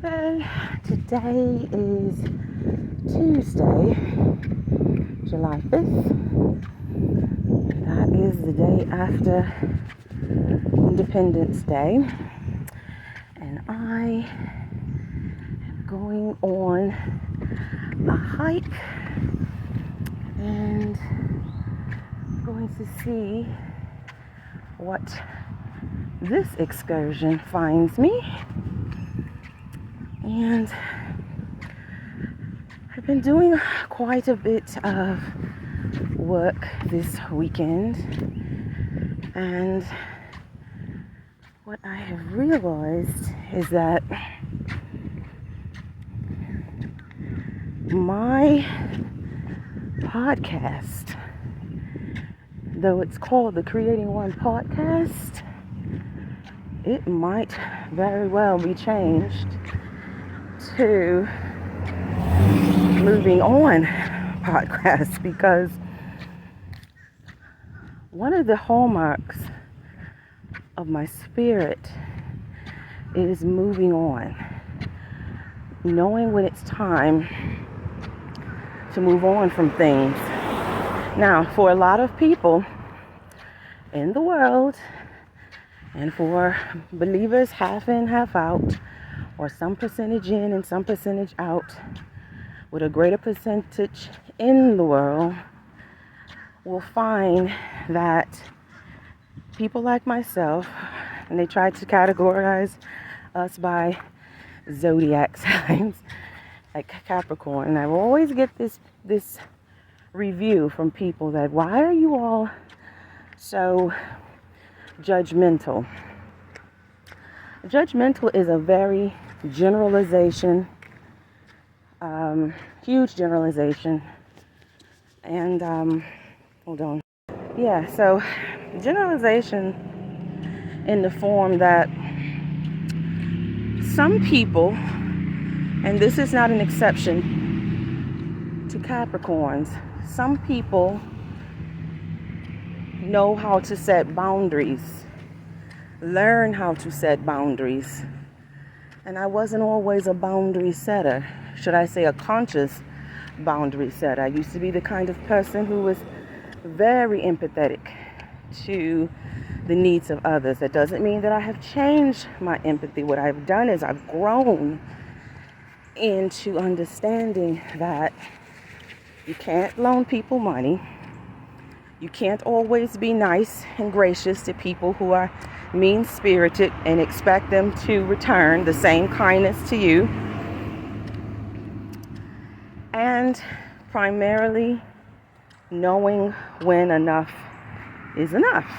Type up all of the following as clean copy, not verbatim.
bed. Today is Tuesday, July 5th. That is the day after Independence Day. And I am going on a hike and going to see what this excursion finds me. And I've been doing quite a bit of work this weekend, and what I have realized is that my podcast, though it's called the Creating One Podcast, it might very well be changed to Moving On podcast, because one of the hallmarks of my spirit is moving on, knowing when it's time to move on from things. Now, for a lot of people in the world, and for believers half in, half out, or some percentage in and some percentage out, with a greater percentage in the world, will find that people like myself, and they try to categorize us by zodiac signs, like Capricorn, and I always get this review from people that, why are you all so judgmental? Judgmental is a very generalization, huge generalization, and hold on. Yeah, so generalization in the form that some people, and this is not an exception to Capricorns, some people know how to set boundaries, learn how to set boundaries. And I wasn't always a boundary setter, should I say a conscious boundary setter. I used to be the kind of person who was very empathetic to the needs of others. That doesn't mean that I have changed my empathy. What I've done is I've grown into understanding that you can't loan people money. You can't always be nice and gracious to people who are mean-spirited and expect them to return the same kindness to you. And primarily knowing when enough is enough.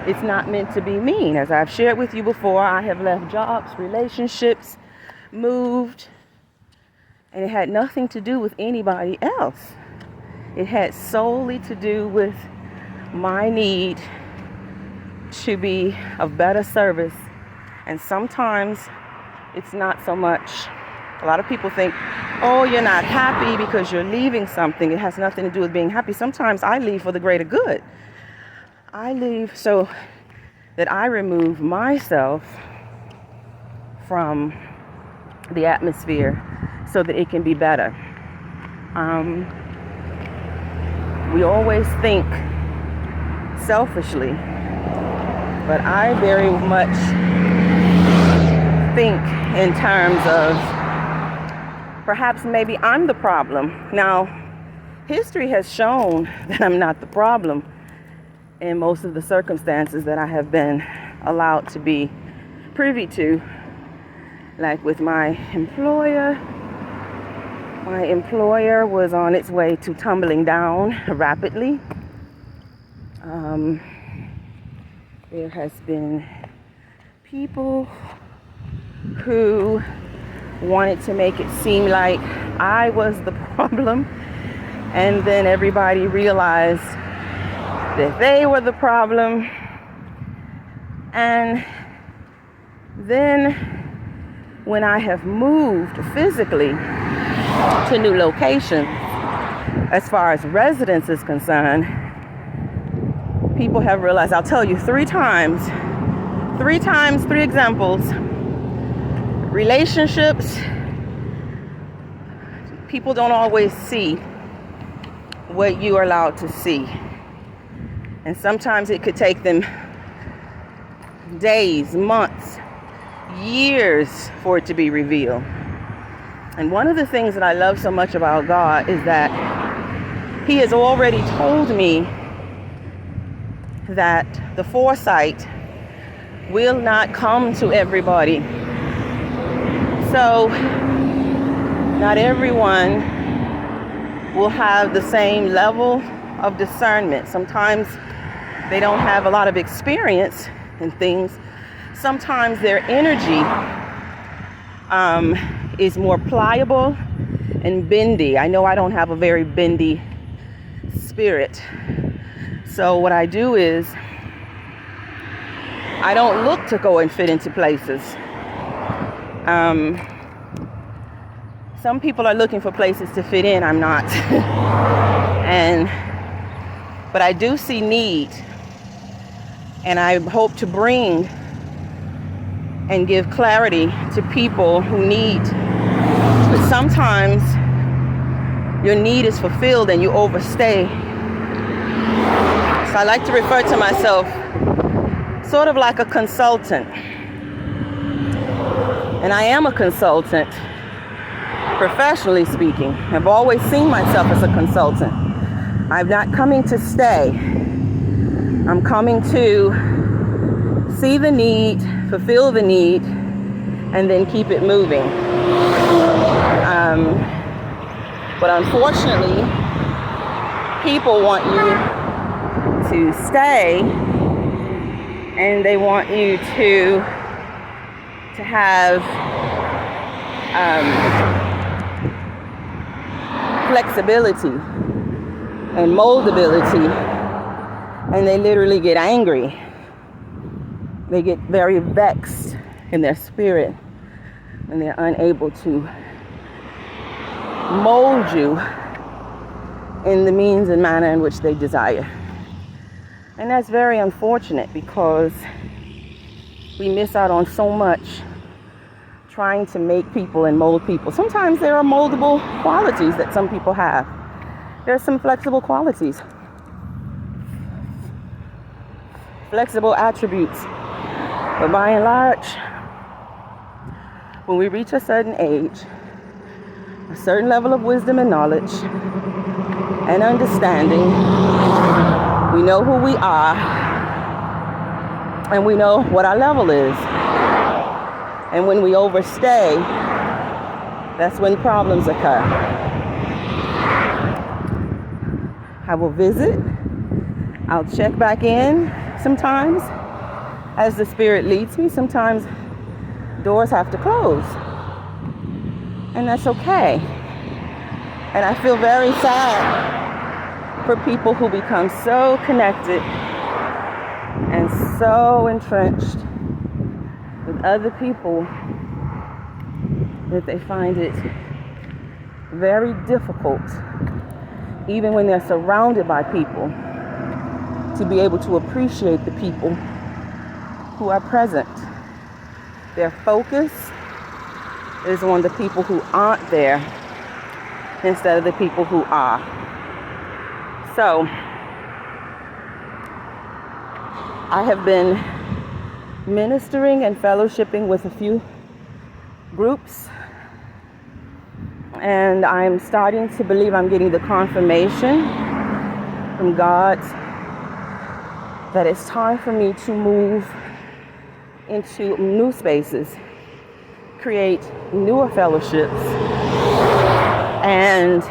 It's not meant to be mean. As I've shared with you before, I have left jobs, relationships, moved, and it had nothing to do with anybody else. It had solely to do with my need to be of better service. And sometimes it's not so much. A lot of people think, oh, you're not happy because you're leaving something. It has nothing to do with being happy. Sometimes I leave for the greater good. I leave so that I remove myself from the atmosphere so that it can be better. We always think selfishly, but I very much think in terms of perhaps maybe I'm the problem. Now, history has shown that I'm not the problem in most of the circumstances that I have been allowed to be privy to. Like with my employer was on its way to tumbling down rapidly. There has been people who wanted to make it seem like I was the problem, and then everybody realized that they were the problem. And then when I have moved physically to new locations, as far as residence is concerned, people have realized, I'll tell you three examples. relationships, people don't always see what you are allowed to see. And sometimes it could take them days, months, years for it to be revealed. And one of the things that I love so much about God is that He has already told me that the foresight will not come to everybody. So not everyone will have the same level of discernment. Sometimes they don't have a lot of experience in things. Sometimes their energy is more pliable and bendy. I know I don't have a very bendy spirit. So what I do is I don't look to go and fit into places. Some people are looking for places to fit in. I'm not. But I do see need. And I hope to bring and give clarity to people who need. But sometimes your need is fulfilled and you overstay. So I like to refer to myself sort of like a consultant. And I am a consultant, professionally speaking. I've always seen myself as a consultant. I'm not coming to stay. I'm coming to see the need, fulfill the need, and then keep it moving. But unfortunately, people want you to stay, and they want you to have flexibility and moldability, and they literally get angry. They get very vexed in their spirit, and they're unable to mold you in the means and manner in which they desire. And that's very unfortunate, because we miss out on so much trying to make people and mold people. Sometimes there are moldable qualities that some people have. There are some flexible qualities, flexible attributes. But by and large, when we reach a certain age, a certain level of wisdom and knowledge and understanding, we know who we are, and we know what our level is. And when we overstay, that's when problems occur. I will visit. I'll check back in sometimes as the Spirit leads me. Sometimes doors have to close, and that's okay. And I feel very sad for people who become so connected and so entrenched with other people that they find it very difficult, even when they're surrounded by people, to be able to appreciate the people who are present. Their focus is on the people who aren't there instead of the people who are. So I have been ministering and fellowshipping with a few groups, and I'm starting to believe I'm getting the confirmation from God that it's time for me to move into new spaces, create newer fellowships, and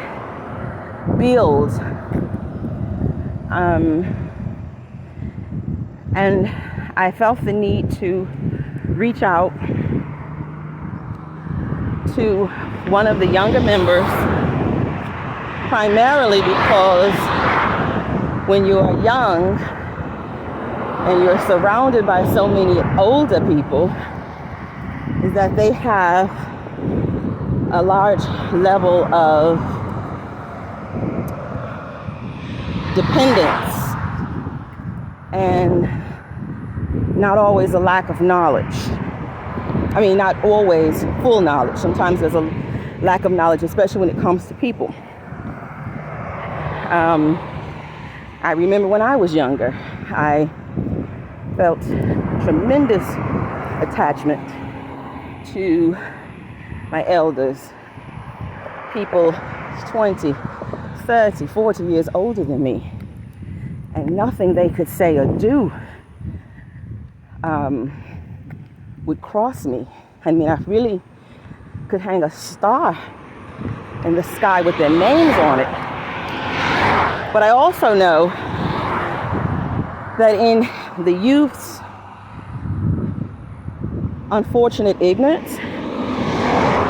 build. And I felt the need to reach out to one of the younger members, primarily because when you are young and you're surrounded by so many older people, is that they have a large level of dependence and not always a lack of knowledge. I mean, not always full knowledge. Sometimes there's a lack of knowledge, especially when it comes to people. I remember when I was younger, I felt tremendous attachment to my elders, people 20, 30, 40 years older than me, and nothing they could say or do would cross me. I mean, I really could hang a star in the sky with their names on it. But I also know that in the youth's unfortunate ignorance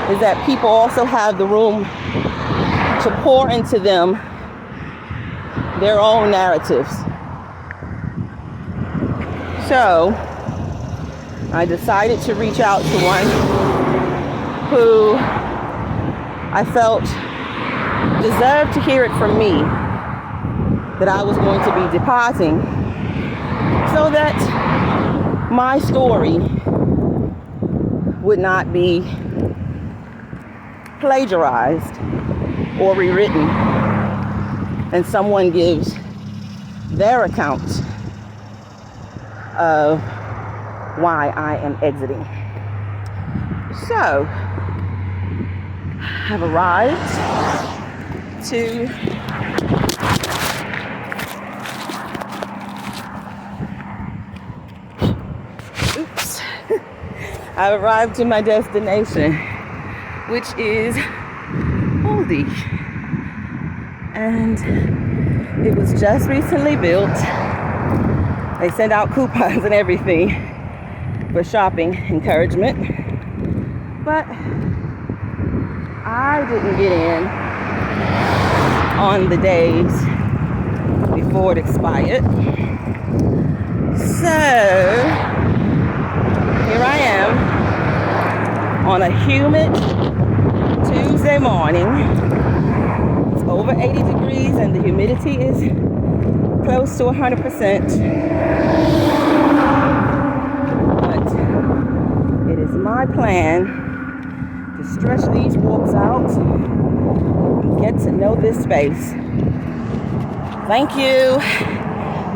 is that people also have the room to pour into them their own narratives. So I decided to reach out to one who I felt deserved to hear it from me, that I was going to be departing, so that my story would not be plagiarized or rewritten, and someone gives their account of why I am exiting. So, I've arrived to I've arrived to my destination, which is Oldie. And it was just recently built. They send out coupons and everything for shopping encouragement. But I didn't get in on the days before it expired. So here I am on a humid Tuesday morning. It's over 80 degrees and the humidity is close to 100%. But it is my plan to stretch these walks out and get to know this space. Thank you,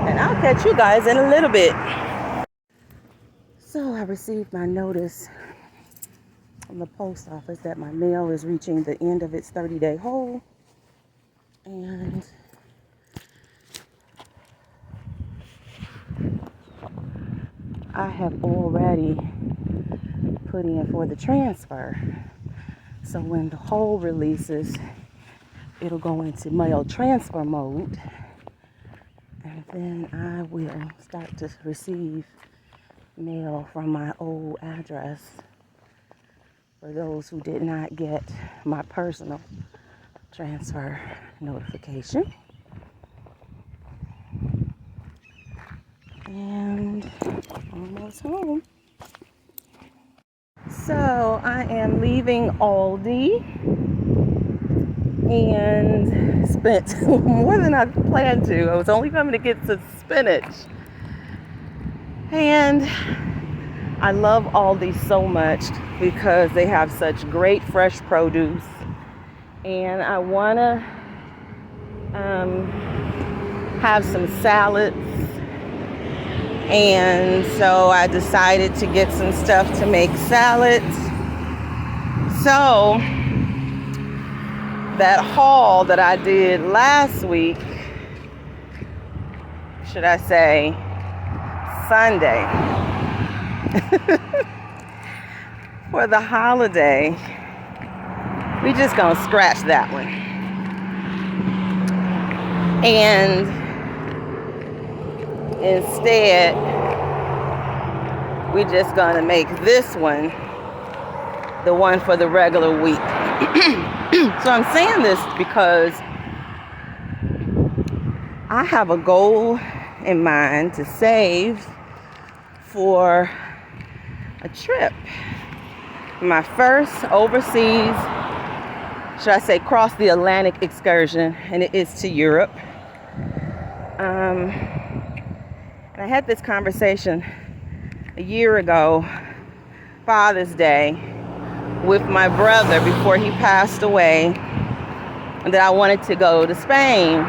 and I'll catch you guys in a little bit. So I received my notice from the post office that my mail is reaching the end of its 30-day hold, and I have already put in for the transfer. So when the hold releases, it'll go into mail transfer mode, and then I will start to receive mail from my old address for those who did not get my personal transfer notification. And almost home. So I am leaving Aldi and spent more than I planned to. I was only coming to get some spinach. And I love Aldi so much because they have such great fresh produce. And I want to have some salads. And so I decided to get some stuff to make salads. So that haul that I did last week, should I say Sunday, for the holiday, we just gonna scratch that one. And instead, we just gonna make this one the one for the regular week. So I'm saying this because I have a goal in mind to save for a trip. My first overseas, should I say, cross the Atlantic excursion, and it is to Europe. And I had this conversation a year ago Father's Day with my brother before he passed away that I wanted to go to Spain.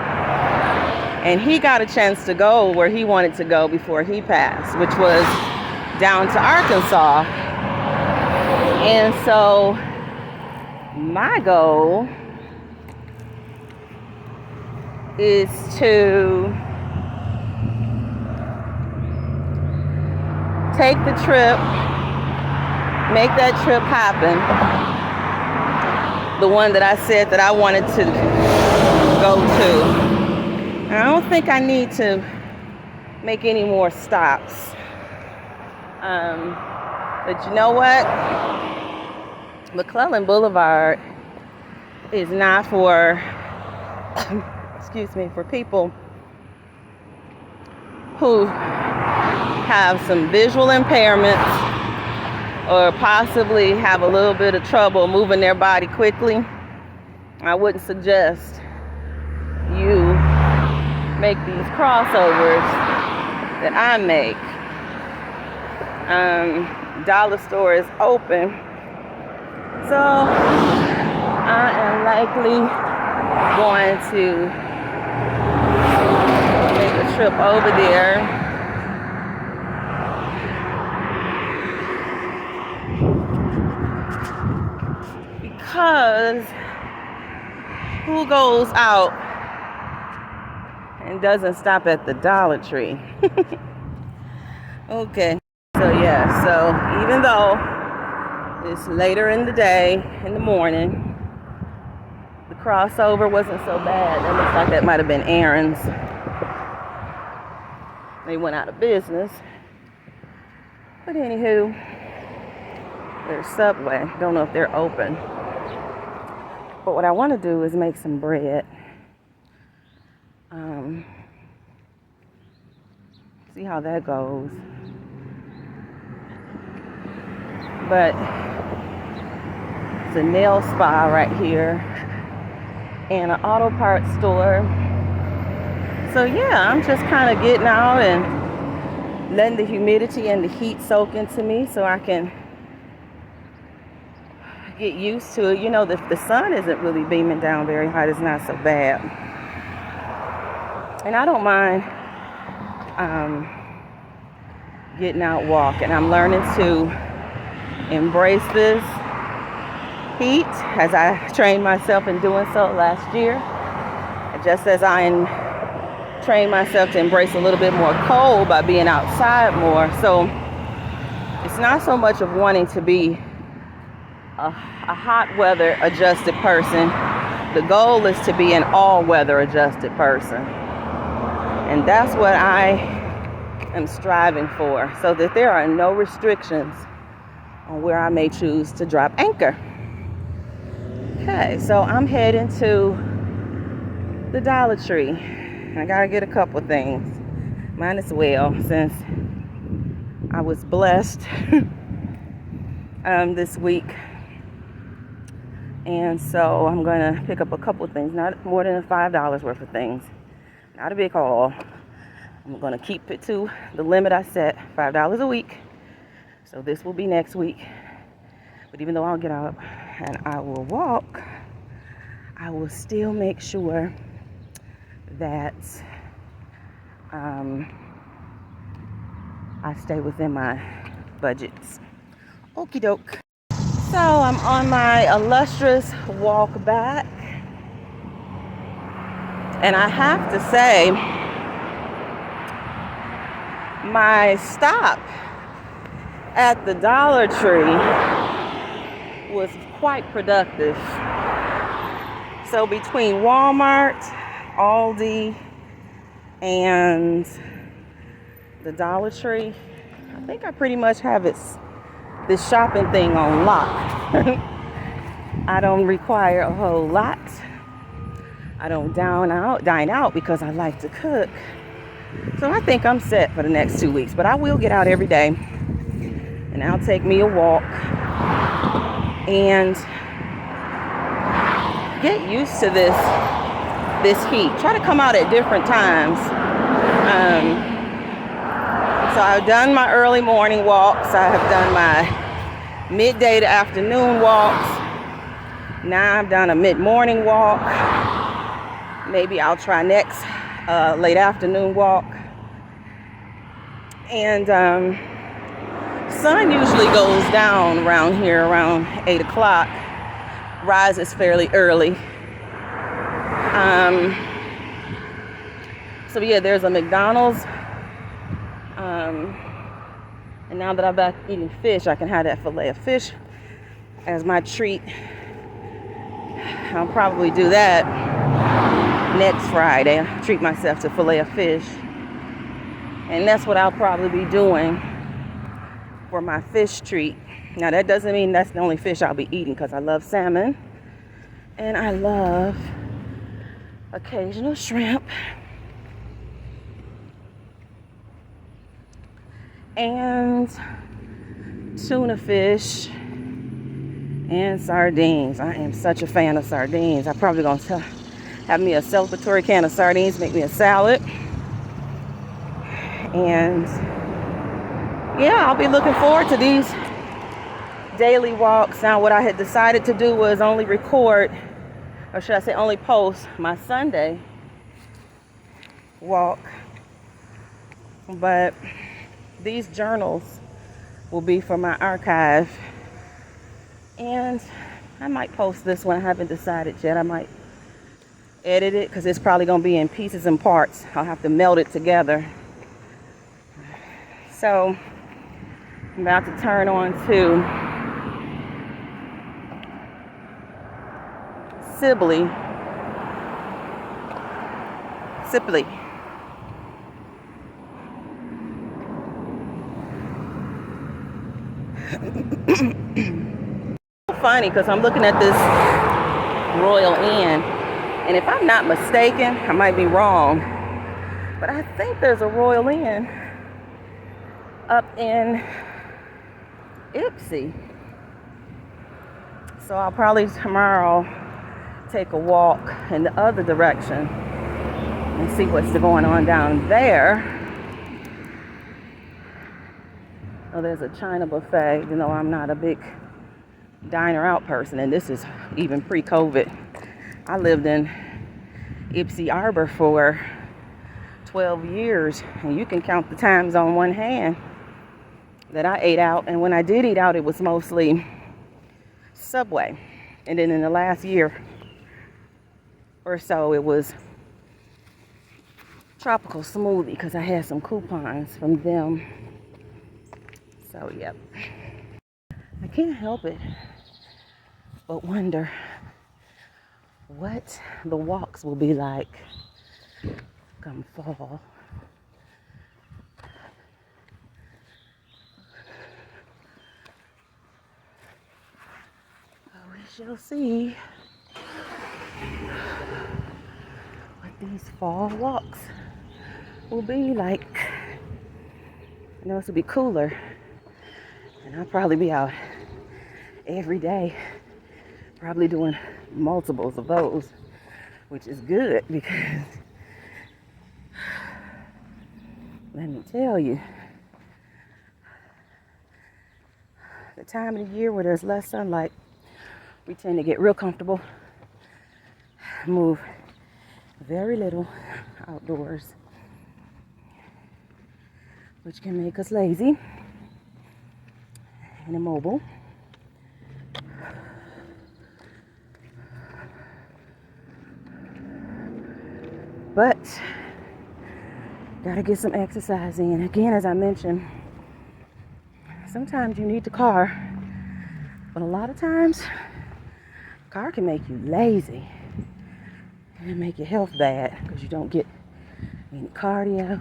And he got a chance to go where he wanted to go before he passed, which was down to Arkansas. And so my goal is to take the trip, make that trip happen. The one that I said that I wanted to go to. And I don't think I need to make any more stops. But you know what? McClellan Boulevard is not for, excuse me, for people who have some visual impairments or possibly have a little bit of trouble moving their body quickly. I wouldn't suggest you make these crossovers that I make. Dollar store is open, so I am likely going to make a trip over there. Because who goes out and doesn't stop at the Dollar Tree? Okay, so yeah, so even though it's later in the day, in the morning, the crossover wasn't so bad. That looks like that might have been Aaron's. They went out of business. But anywho, there's Subway. Don't know if they're open. But what I want to do is make some bread. See how that goes. But it's a nail spa right here and an auto parts store. So yeah, I'm just kind of getting out and letting the humidity and the heat soak into me so I can get used to it. You know, the sun isn't really beaming down very hard. It's not so bad. And I don't mind getting out walking. I'm learning to embrace this heat as I trained myself in doing so last year. Just as I trained myself to embrace a little bit more cold by being outside more. So it's not so much of wanting to be a hot weather adjusted person. The goal is to be an all weather adjusted person. And that's what I am striving for, so that there are no restrictions on where I may choose to drop anchor. Okay, so I'm heading to the Dollar Tree. I gotta get a couple things. Might as well, since I was blessed this week. And so I'm gonna pick up a couple things, not more than $5 worth of things. Not a big haul. I'm gonna keep it to the limit I set, $5 a week. So this will be next week. But even though I'll get up and I will walk, I will still make sure that I stay within my budgets. Okie doke. So I'm on my illustrious walk back. And I have to say, my stop at the Dollar Tree was quite productive. So between Walmart, Aldi, and the Dollar Tree, I think I pretty much have this shopping thing on lock. I don't require a whole lot. I don't dine out because I like to cook. So I think I'm set for the next 2 weeks. But I will get out every day. And I'll take me a walk. And get used to this heat. Try to come out at different times. So I've done my early morning walks. I have done my midday to afternoon walks. Now I've done a mid-morning walk. Maybe I'll try next late afternoon walk. And sun usually goes down around here around 8 o'clock. Rises fairly early. So yeah, there's a McDonald's. And now that I'm back eating fish, I can have that fillet of fish as my treat. I'll probably do that next Friday. I'll treat myself to fillet of fish. And that's what I'll probably be doing for my fish treat. Now that doesn't mean that's the only fish I'll be eating, because I love salmon and I love occasional shrimp and tuna fish and sardines. I am such a fan of sardines. I'm probably going to have me a celebratory can of sardines, make me a salad. And yeah, I'll be looking forward to these daily walks. Now what I had decided to do was only record, or should I say only post, my Sunday walk. But these journals will be for my archive. And I might post this one. I haven't decided yet. I might edit it because it's probably going to be in pieces and parts. I'll have to meld it together. So I'm about to turn on to Sibley. Funny because I'm looking at this Royal Inn, and if I'm not mistaken, I might be wrong, but I think there's a Royal Inn up in Ipsy. So I'll probably tomorrow take a walk in the other direction and see what's going on down there. Oh, there's a China buffet, even though I'm not a big diner out person, and this is even pre-COVID. I lived in Ipsy Arbor for 12 years, and you can count the times on one hand that I ate out. And when I did eat out, it was mostly Subway. And then in the last year or so, it was Tropical Smoothie, because I had some coupons from them. So, yep. I can't help it but wonder what the walks will be like come fall. We shall see what these fall walks will be like. I know it's will be cooler, and I'll probably be out every day, probably doing multiples of those, which is good, because let me tell you, the time of the year where there's less sunlight, we tend to get real comfortable, move very little outdoors, which can make us lazy and immobile. But gotta get some exercise in. Again, as I mentioned, sometimes you need the car, but a lot of times car can make you lazy and make your health bad, because you don't get any cardio,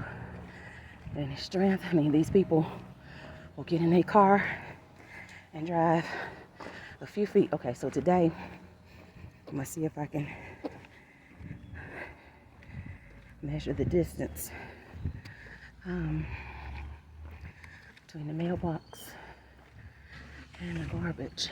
any strength. I mean, these people will get in their car and drive a few feet. Okay, so today I'm gonna see if I can measure the distance between the mailbox and the garbage.